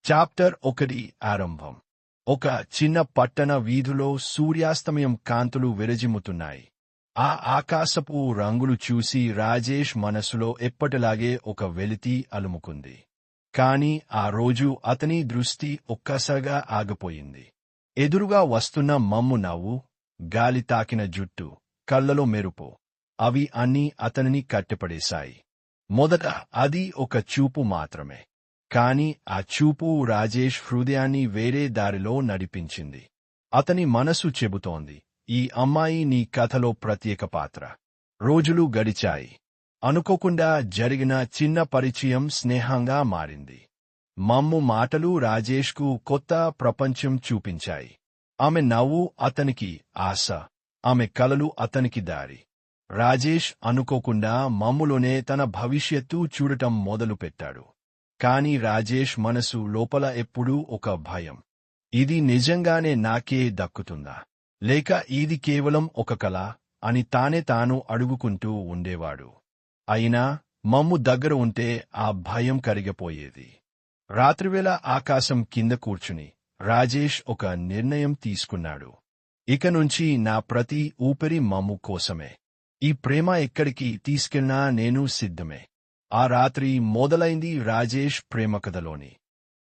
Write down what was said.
Chapter 1 ఆరంభం. ఒక చిన్న పట్టణ వీధిలో సూర్యాస్తమయం కాంతులు విరజిమ్ముతున్నాయి. ఆ ఆకాశపు రంగులు చూసి రాజేష్ మనసులో ఎప్పటిలాగే ఒక వెలితి అలుముకుంది. కాని ఆ రోజు అతని దృష్టి ఒక్కసారిగా ఆగిపోయింది. ఎదురుగా వస్తున్న మమ్ము నవ్వు, గాలి తాకిన జుట్టు, కళ్ళలో మెరుపు, అవి అన్నీ అతనిని కట్టిపడేశాయి. మొదట అది ఒక చూపు మాత్రమే. కాని ఆ చూపు రాజేష్ హృదయాన్ని వేరే దారిలో నడిపించింది. అతని మనసు చెబుతోంది, ఈ అమ్మాయి నీ కథలో ప్రత్యేక పాత్ర. రోజులు గడిచాయి. అనుకోకుండా జరిగిన చిన్న పరిచయం స్నేహంగా మారింది. మమ్ము మాటలు రాజేష్కు కొత్త ప్రపంచం చూపించాయి. ఆమె నవ్వు అతనికి ఆశ, ఆమె కలలు అతనికి దారి. రాజేష్ అనుకోకుండా మమ్ములోనే తన భవిష్యత్తు చూడటం మొదలుపెట్టాడు. కాని రాజేష్ మనసు లోపల ఎప్పుడూ ఒక భయం. ఇది నిజంగానే నాకే దక్కుతుందా, లేక ఇది కేవలం ఒక కల అని తాను అడుగుకుంటూ ఉండేవాడు. అయినా మమ్ము దగ్గర ఉంటే ఆ భయం కరిగిపోయేది. రాత్రివేళ ఆకాశం కింద కూర్చుని రాజేష్ ఒక నిర్ణయం తీసుకున్నాడు. ఇక నుంచి నా ప్రతి ఊపిరి మమ్ము కోసమే. ఈ ప్రేమ ఎక్కడికి తీసుకెళ్ళినా నేను సిద్ధమే. ఆ రాత్రి మొదలైంది రాజేష్ ప్రేమకథలోని